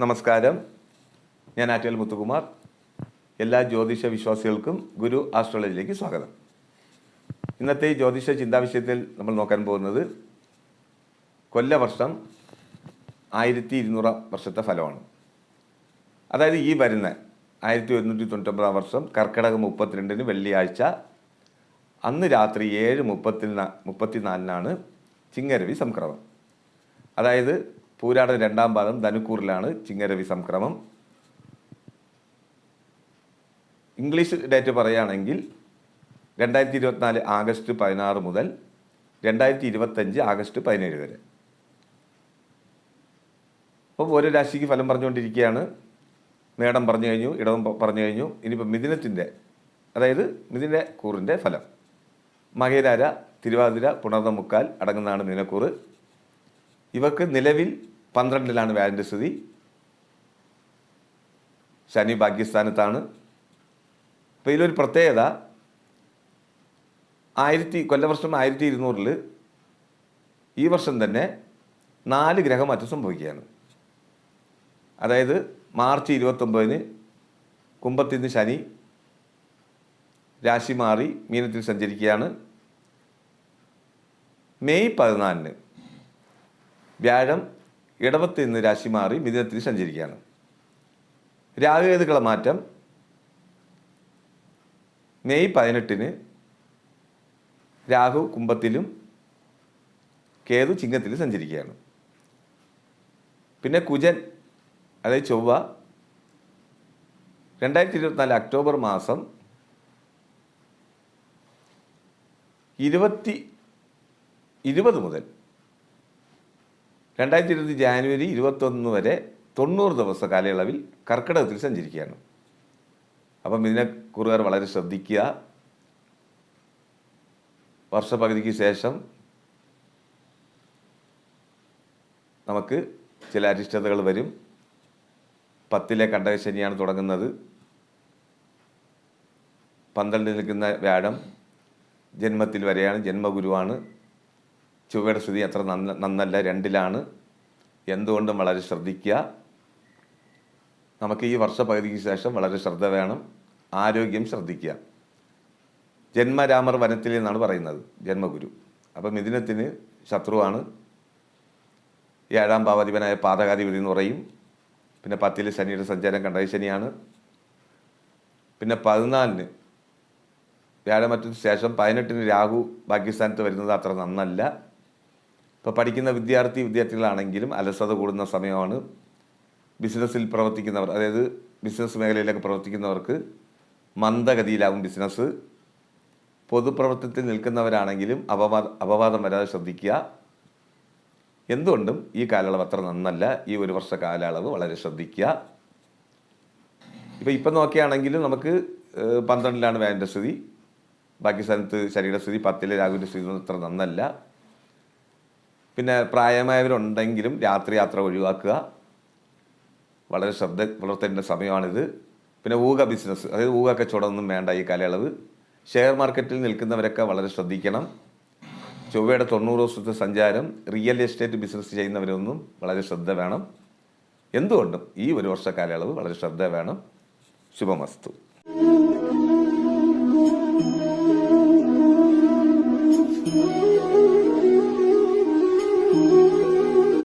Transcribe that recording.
നമസ്കാരം. ഞാൻ ആറ്റൽ മുത്തുകുമാർ. എല്ലാ ജ്യോതിഷ വിശ്വാസികൾക്കും ഗുരു ആസ്ട്രോളജിയിലേക്ക് സ്വാഗതം. ഇന്നത്തെ ഈ ജ്യോതിഷ ചിന്താവിഷയത്തിൽ നമ്മൾ നോക്കാൻ പോകുന്നത് കൊല്ലവർഷം 1200 വർഷത്തെ ഫലമാണ്. അതായത് ഈ വരുന്ന 1199 വർഷം കർക്കിടകം 32 വെള്ളിയാഴ്ച അന്ന് രാത്രി 7:34 ചിങ്ങരവി സംക്രമം. അതായത് പൂരാടൻ 2ാം പാദം ധനുക്കൂറിലാണ് ചിങ്ങരവി സംക്രമം. ഇംഗ്ലീഷ് ഡേറ്റ് പറയുകയാണെങ്കിൽ 2024 ആഗസ്റ്റ് 16 മുതൽ 2025 ആഗസ്റ്റ് 17 വരെ. അപ്പോൾ ഓരോ രാശിക്ക് ഫലം പറഞ്ഞുകൊണ്ടിരിക്കുകയാണ്. മേടം പറഞ്ഞു കഴിഞ്ഞു, ഇടവം പറഞ്ഞു കഴിഞ്ഞു. ഇനിയിപ്പോൾ മിഥുനത്തിൻ്റെ, അതായത് മിഥുന കൂറിൻ്റെ ഫലം. മകേരാര, തിരുവാതിര, പുണർന്ന മുക്കാൽ അടങ്ങുന്നതാണ് മിഥുനക്കൂറ്. ഇവർക്ക് നിലവിൽ 12ലാണ് വ്യാഴൻ്റെ സ്ഥിതി. ശനി ഭാഗ്യസ്ഥാനത്താണ്. അപ്പോൾ ഇതിലൊരു പ്രത്യേകത, കൊല്ലവർഷം 1200 ഈ വർഷം തന്നെ 4 ഗ്രഹമാറ്റം സംഭവിക്കുകയാണ്. അതായത് മാർച്ച് 29 കുംഭത്തിൽ നിന്ന് ശനി രാശി മാറി മീനത്തിൽ സഞ്ചരിക്കുകയാണ്. മെയ് 14 വ്യാഴം ഇടവത്തിൽ നിന്ന് രാശി മാറി മിഥുനത്തിൽ സഞ്ചരിക്കുകയാണ്. രാഹുകേതുക്കളെ മാറ്റം മെയ് 18 രാഹു കുംഭത്തിലും കേതു ചിങ്ങത്തിലും സഞ്ചരിക്കുകയാണ്. പിന്നെ കുജൻ, അതായത് ചൊവ്വ 2024 ഒക്ടോബർ മാസം 20 മുതൽ 2020 ജാനുവരി 21 വരെ 90 ദിവസ കാലയളവിൽ കർക്കിടകത്തിൽ സഞ്ചരിക്കുകയാണ്. അപ്പം മിഥുനക്കൂറുകാർ വളരെ ശ്രദ്ധിക്കുക. വർഷപകുതിക്ക് ശേഷം നമുക്ക് ചില അരിഷ്ടതകൾ വരും. 10ലെ കണ്ടകശനിയാണ് തുടങ്ങുന്നത്. 12 നിൽക്കുന്ന വ്യാഴം ജന്മത്തിൽ വരെയാണ്, ജന്മഗുരുവാണ്. ചൊവ്വയുടെ സ്ഥിതി അത്ര നന്നല്ല, 2ലാണ്. എന്തുകൊണ്ടും വളരെ ശ്രദ്ധിക്കുക. നമുക്ക് ഈ വർഷപകുതിക്ക് ശേഷം വളരെ ശ്രദ്ധ വേണം. ആരോഗ്യം ശ്രദ്ധിക്കുക. ജന്മരാമർ വനത്തിൽ എന്നാണ് പറയുന്നത് ജന്മഗുരു. അപ്പം മിഥുനത്തിന് ശത്രുവാണ്. 7ാം ഭാവാധിപനായ പാതകാധിപതി എന്ന് പറയും. പിന്നെ 10ൽ ശനിയുടെ സഞ്ചാരം കണ്ടകശനിയാണ്. പിന്നെ 14 വ്യാഴമറ്റത്തിന് ശേഷം 18 രാഹു ഭാഗ്യസ്ഥാനത്ത് വരുന്നത് അത്ര നന്നല്ല. ഇപ്പോൾ പഠിക്കുന്ന വിദ്യാർത്ഥികളാണെങ്കിലും അലസത കൂടുന്ന സമയമാണ്. ബിസിനസ്സിൽ പ്രവർത്തിക്കുന്നവർ, അതായത് ബിസിനസ് മേഖലയിലൊക്കെ പ്രവർത്തിക്കുന്നവർക്ക് മന്ദഗതിയിലാവും ബിസിനസ്. പൊതുപ്രവർത്തനത്തിൽ നിൽക്കുന്നവരാണെങ്കിലും അപവാദം വരാതെ ശ്രദ്ധിക്കുക. എന്തുകൊണ്ടും ഈ കാലയളവ് അത്ര നന്നല്ല. ഈ ഒരു വർഷ കാലയളവ് വളരെ ശ്രദ്ധിക്കുക. ഇപ്പം നോക്കുകയാണെങ്കിലും നമുക്ക് 12ലാണ് വ്യാഴൻ്റെ സ്ഥിതി, ബാക്കി സ്ഥലത്ത് ശനിയുടെ സ്ഥിതി, 10ലെ രാഹുവിൻ്റെ സ്ഥിതി ഒന്നും അത്ര നന്നല്ല. പിന്നെ പ്രായമായവരുണ്ടെങ്കിലും രാത്രി യാത്ര ഒഴിവാക്കുക. വളരെ ശ്രദ്ധ പുലർത്തേണ്ട സമയമാണിത്. പിന്നെ ഊഹ ബിസിനസ്, അതായത് ഊഹ കച്ചവടമൊന്നും വേണ്ട ഈ കാലയളവ്. ഷെയർ മാർക്കറ്റിൽ നിൽക്കുന്നവരൊക്കെ വളരെ ശ്രദ്ധിക്കണം. ചൊവ്വയുടെ 90 ദിവസത്തെ സഞ്ചാരം റിയൽ എസ്റ്റേറ്റ് ബിസിനസ് ചെയ്യുന്നവരൊന്നും വളരെ ശ്രദ്ധ വേണം. എന്തുകൊണ്ടും ഈ ഒരു വർഷ കാലയളവ് വളരെ ശ്രദ്ധ വേണം. ശുഭമസ്തു.